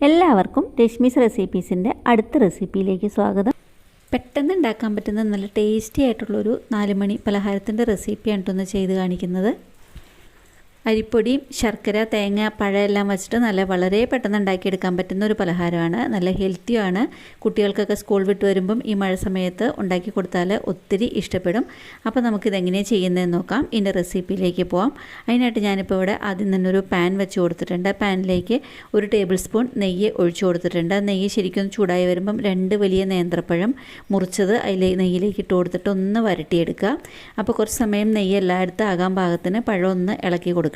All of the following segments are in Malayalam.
എല്ലാവർക്കും രശ്മീസ് റെസിപ്പീസിൻ്റെ അടുത്ത റെസിപ്പിയിലേക്ക് സ്വാഗതം. പെട്ടെന്ന് ഉണ്ടാക്കാൻ പറ്റുന്ന നല്ല ടേസ്റ്റി ആയിട്ടുള്ളൊരു 4 മണി പലഹാരത്തിൻ്റെ റെസിപ്പിയാണ് ഇട്ടൊന്ന് ചെയ്ത് കാണിക്കുന്നത്. അരിപ്പൊടിയും ശർക്കര, തേങ്ങ, പഴം എല്ലാം വെച്ചിട്ട് വളരെ പെട്ടെന്ന് ഉണ്ടാക്കിയെടുക്കാൻ പറ്റുന്ന ഒരു പലഹാരമാണ്. നല്ല ഹെൽത്തിയാണ്. കുട്ടികൾക്കൊക്കെ സ്കൂൾ വിട്ട് വരുമ്പം ഈ മഴ സമയത്ത് ഉണ്ടാക്കി കൊടുത്താൽ ഒത്തിരി ഇഷ്ടപ്പെടും. അപ്പോൾ നമുക്കിതെങ്ങനെയാണ് ചെയ്യുന്നതെന്ന് നോക്കാം. ഇതിൻ്റെ റെസിപ്പിയിലേക്ക് പോകാം. അതിനായിട്ട് ഞാനിപ്പോൾ ഇവിടെ ആദ്യം തന്നെ ഒരു പാൻ വെച്ച് കൊടുത്തിട്ടുണ്ട്. പാനിലേക്ക് 1 ടേബിൾ സ്പൂൺ നെയ്യ് ഒഴിച്ചു കൊടുത്തിട്ടുണ്ട്. നെയ്യ് ശരിക്കും ചൂടായി വരുമ്പം 2 വലിയ നേന്ത്രപ്പഴം മുറിച്ചത് നെയ്യിലേക്ക് ഇട്ട് കൊടുത്തിട്ട് ഒന്ന് വരട്ടിയെടുക്കുക. അപ്പോൾ കുറച്ച് സമയം നെയ്യ് എല്ലായിടത്തും ആകാൻ പാകത്തിന് പഴം ഒന്ന് ഇളക്കി കൊടുക്കണം.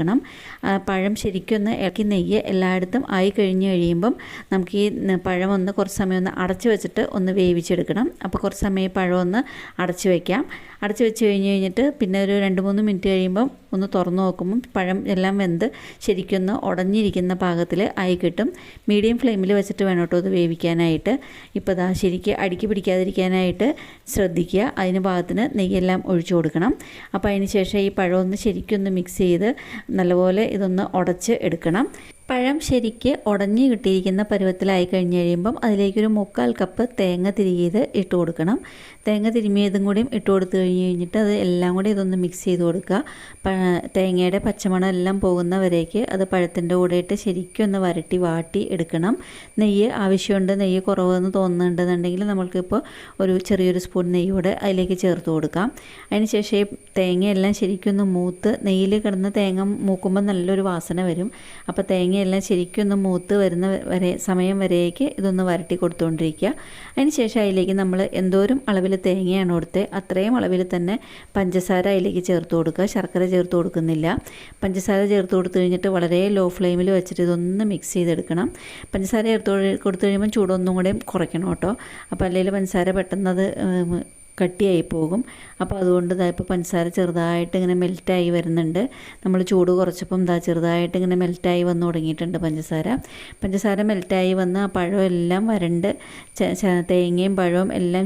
പഴം ശരിക്കൊന്ന് ഇളക്കി നെയ്യ് എല്ലായിടത്തും ആയി കഴിയുമ്പം നമുക്ക് ഈ പഴം ഒന്ന് കുറച്ച് സമയം ഒന്ന് അടച്ച് വെച്ചിട്ട് ഒന്ന് വേവിച്ചെടുക്കണം. അപ്പോൾ കുറച്ച് സമയം പഴം ഒന്ന് അടച്ച് വയ്ക്കാം. അടച്ച് വെച്ച് കഴിഞ്ഞിട്ട് പിന്നെ ഒരു 2-3 മിനിറ്റ് കഴിയുമ്പം ഒന്ന് തുറന്ന് നോക്കുമ്പം പഴം എല്ലാം വെന്ത് ശരിക്കൊന്ന് ഉടഞ്ഞിരിക്കുന്ന പാകത്തിൽ ആയി കിട്ടും. മീഡിയം ഫ്ലെയിമിൽ വെച്ചിട്ട് വേണം കേട്ടോ അത് വേവിക്കാനായിട്ട്. ഇപ്പോൾ ദാ ശരിക്ക് അടുക്കി പിടിക്കാതിരിക്കാനായിട്ട് ശ്രദ്ധിക്കുക. അതിന് പാകത്തിന് നെയ്യെല്ലാം ഒഴിച്ചു കൊടുക്കണം. അപ്പോൾ അതിന് ശേഷം ഈ പഴം ഒന്ന് ശരിക്കൊന്ന് മിക്സ് ചെയ്ത് നല്ലപോലെ ഇതൊന്ന് ഉടച്ച് എടുക്കണം. പഴം ശരിക്ക് ഉടഞ്ഞ് കിട്ടിയിരിക്കുന്ന പരുവത്തിലായി കഴിയുമ്പം അതിലേക്കൊരു 3/4 കപ്പ് തേങ്ങ തിരികിയത് ഇട്ട് കൊടുക്കണം. തേങ്ങ തിരുമിയതും കൂടിയും ഇട്ട് കൊടുത്തു കഴിഞ്ഞിട്ട് അത് എല്ലാം കൂടി ഇതൊന്ന് മിക്സ് ചെയ്ത് കൊടുക്കുക. തേങ്ങയുടെ പച്ചമണം എല്ലാം പോകുന്നവരേക്ക് അത് പഴത്തിൻ്റെ കൂടെ ഇട്ട് ശരിക്കും ഒന്ന് വാട്ടി എടുക്കണം. നെയ്യ് ആവശ്യമുണ്ട്, നെയ്യ് കുറവെന്ന് തോന്നുന്നുണ്ടെന്നുണ്ടെങ്കിൽ നമ്മൾക്കിപ്പോൾ ഒരു ചെറിയൊരു സ്പൂൺ നെയ്യ് കൂടെ അതിലേക്ക് ചേർത്ത് കൊടുക്കാം. അതിന് ശേഷം ഈ തേങ്ങയെല്ലാം ശരിക്കൊന്ന് മൂത്ത് നെയ്യിൽ കിടന്ന് തേങ്ങ മൂക്കുമ്പോൾ നല്ലൊരു വാസന വരും. അപ്പോൾ തേങ്ങയെല്ലാം ശരിക്കൊന്ന് മൂത്ത് വരുന്ന സമയം വരേക്ക് ഇതൊന്ന് വരട്ടി കൊടുത്തുകൊണ്ടിരിക്കുക. അതിന് ശേഷം അതിലേക്ക് നമ്മൾ എന്തോരം അളവിൽ തേങ്ങയാണ് കൊടുത്തത് അത്രയും അളവിൽ തന്നെ പഞ്ചസാര അതിലേക്ക് ചേർത്ത് കൊടുക്കുക. ശർക്കര ചേർത്ത് കൊടുക്കുന്നില്ല. പഞ്ചസാര ചേർത്ത് കൊടുത്തു കഴിഞ്ഞിട്ട് വളരെ ലോ ഫ്ലെയിമിൽ വെച്ചിട്ട് ഇതൊന്ന് മിക്സ് ചെയ്തെടുക്കണം. പഞ്ചസാര കൊടുത്തു കഴിയുമ്പോൾ ചൂടൊന്നും കൂടെ കുറയ്ക്കണം കേട്ടോ. അപ്പോൾ അല്ലെങ്കിൽ പഞ്ചസാര പെട്ടെന്നത് കട്ടിയായി പോകും. അപ്പോൾ അതുകൊണ്ട് ഇപ്പോൾ പഞ്ചസാര ചെറുതായിട്ട് ഇങ്ങനെ മെൽറ്റായി വരുന്നുണ്ട്. നമ്മൾ ചൂട് കുറച്ചപ്പം ചെറുതായിട്ട് ഇങ്ങനെ മെൽറ്റായി വന്ന് തുടങ്ങിയിട്ടുണ്ട് പഞ്ചസാര മെൽറ്റായി വന്ന് ആ പഴം എല്ലാം വരണ്ട് തേങ്ങയും പഴവും എല്ലാം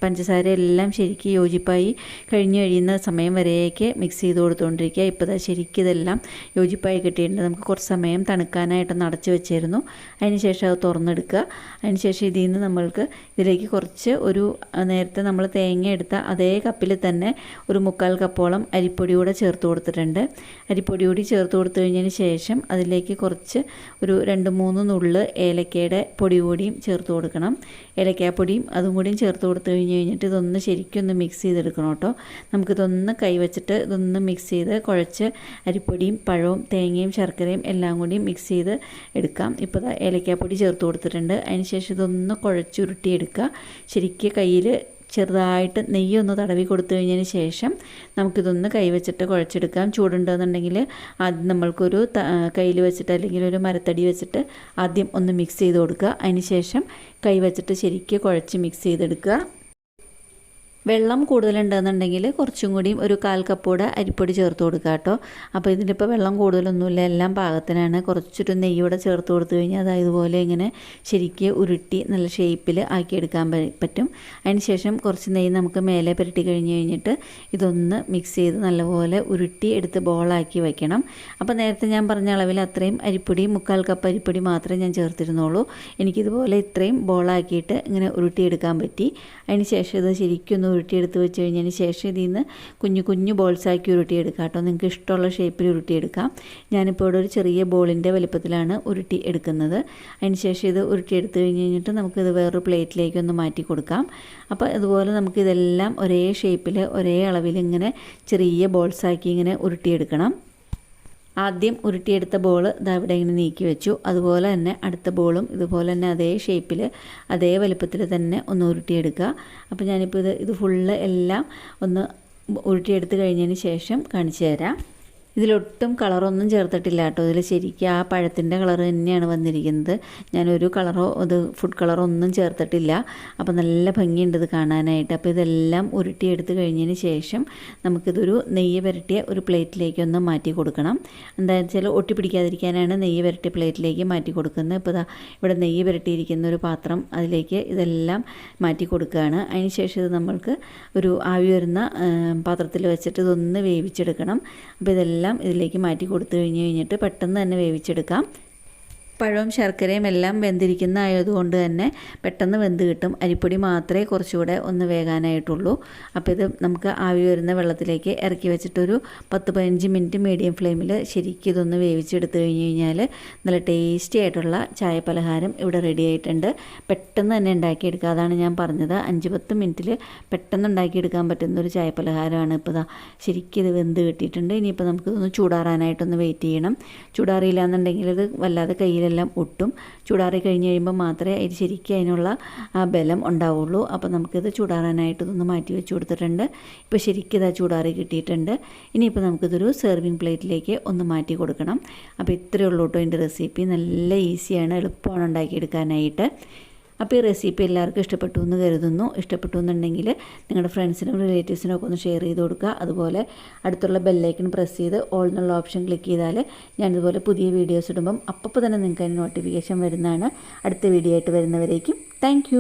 പഞ്ചസാര എല്ലാം ശരിക്ക് യോജിപ്പായി കഴിയുന്ന സമയം വരെയൊക്കെ മിക്സ് ചെയ്ത് കൊടുത്തുകൊണ്ടിരിക്കുക. ഇപ്പോൾ ശരിക്കും ഇതെല്ലാം യോജിപ്പായി കിട്ടിയിട്ടുണ്ട്. നമുക്ക് കുറച്ച് സമയം തണുക്കാനായിട്ടൊന്ന് അടച്ച് വെച്ചിരുന്നു. അതിന് ശേഷം അത് തുറന്നെടുക്കുക. അതിന് ശേഷം ഇതിൽ നിന്ന് നമ്മൾക്ക് ഇതിലേക്ക് കുറച്ച് നേരത്തെ നമ്മൾ തേങ്ങ എടുത്ത അതേ കപ്പിൽ തന്നെ ഒരു 3/4 കപ്പോളം അരിപ്പൊടി കൂടെ ചേർത്ത് കൊടുത്തിട്ടുണ്ട്. അരിപ്പൊടി കൂടി ചേർത്ത് കൊടുത്തു കഴിഞ്ഞതിന് ശേഷം അതിലേക്ക് കുറച്ച് ഒരു 2-3 നുള്ള് ഏലക്കയുടെ പൊടി കൂടിയും ചേർത്ത് കൊടുക്കണം. ഏലക്കാപ്പൊടിയും അതും കൂടിയും ചേർത്ത് കൊടുത്തു കഴിഞ്ഞിട്ട് ഇതൊന്ന് ശരിക്കൊന്ന് മിക്സ് ചെയ്തെടുക്കണം കേട്ടോ. നമുക്കിതൊന്ന് കൈവച്ചിട്ട് ഇതൊന്ന് മിക്സ് ചെയ്ത് കുഴച്ച് അരിപ്പൊടിയും പഴവും തേങ്ങയും ശർക്കരയും എല്ലാം കൂടി മിക്സ് ചെയ്ത് എടുക്കാം. ഇപ്പോൾ ഏലക്കാപ്പൊടി ചേർത്ത് കൊടുത്തിട്ടുണ്ട്. അതിന് ശേഷം ഇതൊന്ന് കുഴച്ചുരുട്ടിയെടുക്കുക. ശരിക്ക് കയ്യിൽ ചെറുതായിട്ട് നെയ്യൊന്ന് തടവി കൊടുത്തു കഴിഞ്ഞതിന് ശേഷം നമുക്കിതൊന്ന് കൈവച്ചിട്ട് കുഴച്ചെടുക്കാം. ചൂടുണ്ടെന്നുണ്ടെങ്കിൽ ആദ്യം നമ്മൾക്കൊരു കയ്യിൽ വെച്ചിട്ട് അല്ലെങ്കിൽ ഒരു മരത്തടി വെച്ചിട്ട് ആദ്യം ഒന്ന് മിക്സ് ചെയ്ത് കൊടുക്കുക. അതിന് ശേഷം കൈവച്ചിട്ട് ശരിക്കും കുഴച്ച് മിക്സ് ചെയ്തെടുക്കുക. വെള്ളം കൂടുതലുണ്ടെന്നുണ്ടെങ്കിൽ കുറച്ചും കൂടിയും ഒരു 1/4 കപ്പോടെ അരിപ്പൊടി ചേർത്ത് കൊടുക്കുക കേട്ടോ. അപ്പോൾ ഇതിലിപ്പോൾ വെള്ളം കൂടുതലൊന്നുമില്ല, എല്ലാം പാകത്തിനാണ്. കുറച്ചൊരു നെയ്യോടെ ചേർത്ത് കൊടുത്തു കഴിഞ്ഞാൽ അത് ഇതുപോലെ ഇങ്ങനെ ശരിക്ക് ഉരുട്ടി നല്ല ഷേപ്പിൽ ആക്കിയെടുക്കാൻ പറ്റും. അതിന് ശേഷം കുറച്ച് നെയ്യ് നമുക്ക് മേലെ പുരട്ടി കഴിഞ്ഞിട്ട് ഇതൊന്ന് മിക്സ് ചെയ്ത് നല്ലപോലെ ഉരുട്ടി എടുത്ത് ബോളാക്കി വയ്ക്കണം. അപ്പോൾ നേരത്തെ ഞാൻ പറഞ്ഞ അളവിൽ അത്രയും അരിപ്പൊടി 3/4 കപ്പ് അരിപ്പൊടി മാത്രമേ ഞാൻ ചേർത്തിരുന്നുള്ളൂ. എനിക്കിതുപോലെ ഇത്രയും ബോളാക്കിയിട്ട് ഇങ്ങനെ ഉരുട്ടിയെടുക്കാൻ പറ്റി. അതിന് ശേഷം ഇത് ശരിക്കൊന്ന് ഉരുട്ടിയെടുത്ത് വെച്ച് കഴിഞ്ഞതിന് ശേഷം ഇതിൽ നിന്ന് കുഞ്ഞു ബോൾസാക്കി ഉരുട്ടിയെടുക്കാം കേട്ടോ. നിങ്ങൾക്ക് ഇഷ്ടമുള്ള ഷേപ്പിൽ ഉരുട്ടിയെടുക്കാം. ഞാനിപ്പോൾ ഇവിടെ ഒരു ചെറിയ ബോളിൻ്റെ വലുപ്പത്തിലാണ് ഉരുട്ടി എടുക്കുന്നത്. അതിന് ശേഷം ഇത് ഉരുട്ടിയെടുത്ത് കഴിഞ്ഞിട്ട് നമുക്കിത് വേറൊരു പ്ലേറ്റിലേക്ക് ഒന്ന് മാറ്റി കൊടുക്കാം. അപ്പോൾ അതുപോലെ നമുക്കിതെല്ലാം ഒരേ ഷേപ്പിൽ ഒരേ അളവിൽ ഇങ്ങനെ ചെറിയ ബോൾസാക്കി ഇങ്ങനെ ഉരുട്ടിയെടുക്കണം. ആദ്യം ഉരുട്ടിയെടുത്ത ബോൾ ഇവിടെ ഇങ്ങനെ നീക്കി വെച്ചു. അതുപോലെ തന്നെ അടുത്ത ബോളും ഇതുപോലെ തന്നെ അതേ ഷേപ്പിൽ അതേ വലുപ്പത്തിൽ തന്നെ ഒന്ന് ഉരുട്ടിയെടുക്കുക. അപ്പോൾ ഞാനിപ്പോൾ ഇത് ഫുള്ള് എല്ലാം ഒന്ന് ഉരുട്ടിയെടുത്ത് കഴിഞ്ഞതിന് ശേഷം കാണിച്ചു തരാം. ഇതിലൊട്ടും കളറൊന്നും ചേർത്തിട്ടില്ല കേട്ടോ. ഇതിൽ ശരിക്കും ആ പഴത്തിൻ്റെ കളർ തന്നെയാണ് വന്നിരിക്കുന്നത്. ഞാനൊരു കളറോ ഫുഡ് കളറോ ഒന്നും ചേർത്തിട്ടില്ല. അപ്പോൾ നല്ല ഭംഗിയുണ്ട് ഇത് കാണാനായിട്ട്. അപ്പോൾ ഇതെല്ലാം ഉരുട്ടിയെടുത്ത് കഴിഞ്ഞതിന് ശേഷം നമുക്കിതൊരു നെയ്യ് പുരട്ടിയ ഒരു പ്ലേറ്റിലേക്ക് ഒന്ന് മാറ്റി കൊടുക്കണം. എന്താണെന്ന് വെച്ചാൽ ഒട്ടിപ്പിടിക്കാതിരിക്കാനാണ് നെയ്യ് പുരട്ടിയ പ്ലേറ്റിലേക്ക് മാറ്റി കൊടുക്കുന്നത്. ഇപ്പോൾ ഇവിടെ നെയ്യ് പുരട്ടിയിരിക്കുന്ന ഒരു പാത്രം, അതിലേക്ക് ഇതെല്ലാം മാറ്റി കൊടുക്കുകയാണ്. അതിന് ശേഷം ഇത് നമ്മൾക്ക് ഒരു ആവി വരുന്ന പാത്രത്തിൽ വെച്ചിട്ട് ഇതൊന്ന് വേവിച്ചെടുക്കണം. അപ്പോൾ ഇതെല്ലാം ഇതിലേക്ക് മാറ്റി കൊടുത്തു കഴിഞ്ഞിട്ട് പെട്ടെന്ന് തന്നെ വേവിച്ചെടുക്കാം. പഴവും ശർക്കരയും എല്ലാം വെന്തിരിക്കുന്ന ആയതുകൊണ്ട് തന്നെ പെട്ടെന്ന് വെന്ത് കിട്ടും. അരിപ്പൊടി മാത്രമേ കുറച്ചുകൂടെ ഒന്ന് വേകാനായിട്ടുള്ളൂ. അപ്പോൾ ഇത് നമുക്ക് ആവി വരുന്ന വെള്ളത്തിലേക്ക് ഇറക്കി വെച്ചിട്ടൊരു 10-15 മിനിറ്റ് മീഡിയം ഫ്ലെയിമിൽ ശരിക്കും ഇതൊന്ന് വേവിച്ചെടുത്ത് കഴിഞ്ഞാൽ നല്ല ടേസ്റ്റി ആയിട്ടുള്ള ചായ പലഹാരം ഇവിടെ റെഡി ആയിട്ടുണ്ട്. പെട്ടെന്ന് തന്നെ ഉണ്ടാക്കിയെടുക്കുക. അതാണ് ഞാൻ പറഞ്ഞത്, 5-10 മിനിറ്റിൽ പെട്ടെന്ന് ഉണ്ടാക്കിയെടുക്കാൻ പറ്റുന്നൊരു ചായ പലഹാരമാണ്. ഇപ്പോൾ ഇതാ ശരിക്കും ഇത് വെന്ത് കിട്ടിയിട്ടുണ്ട്. ഇനിയിപ്പോൾ നമുക്കിതൊന്ന് ചൂടാറാനായിട്ടൊന്ന് വെയിറ്റ് ചെയ്യണം. ചൂടാറിയില്ല എന്നുണ്ടെങ്കിൽ ഇത് വല്ലാതെ കയ്യിലെല്ലാം ഒട്ടും. ചൂടാറി കഴിഞ്ഞ് കഴിയുമ്പോൾ മാത്രമേ ഇത് ശരിക്കും അതിനുള്ള ആ ബലം ഉണ്ടാവുള്ളൂ. അപ്പോൾ നമുക്കിത് ചൂടാറാനായിട്ട് ഇതൊന്ന് മാറ്റി വെച്ച് കൊടുത്തിട്ടുണ്ട്. ഇപ്പോൾ ശരിക്കും ഇതാ ചൂടാറി കിട്ടിയിട്ടുണ്ട്. ഇനിയിപ്പോൾ നമുക്കിതൊരു സെർവിങ് പ്ലേറ്റിലേക്ക് ഒന്ന് മാറ്റി കൊടുക്കണം. അപ്പോൾ ഇത്രയേ ഉള്ളൂ കേട്ടോ എൻ്റെ റെസിപ്പി. നല്ല ഈസിയാണ്, എളുപ്പമാണ് ഉണ്ടാക്കിയെടുക്കാനായിട്ട്. അപ്പോൾ ഈ റെസിപ്പി എല്ലാവർക്കും ഇഷ്ടപ്പെട്ടു എന്ന് കരുതുന്നു. ഇഷ്ടപ്പെട്ടു എന്നുണ്ടെങ്കിൽ നിങ്ങളുടെ ഫ്രണ്ട്സിനും റിലേറ്റീവ്സിനും ഒക്കെ ഒന്ന് ഷെയർ ചെയ്ത് കൊടുക്കുക. അതുപോലെ അടുത്തുള്ള ബെല്ലൈക്കൺ പ്രസ് ചെയ്ത് ഓൾ എന്നുള്ള ഓപ്ഷൻ ക്ലിക്ക് ചെയ്താൽ ഞാനിതുപോലെ പുതിയ വീഡിയോസ് ഇടുമ്പം അപ്പോൾ തന്നെ നിങ്ങൾക്ക് അതിന് നോട്ടിഫിക്കേഷൻ വരുന്നതാണ്. അടുത്ത വീഡിയോ ആയിട്ട് വരുന്നവരേക്കും താങ്ക്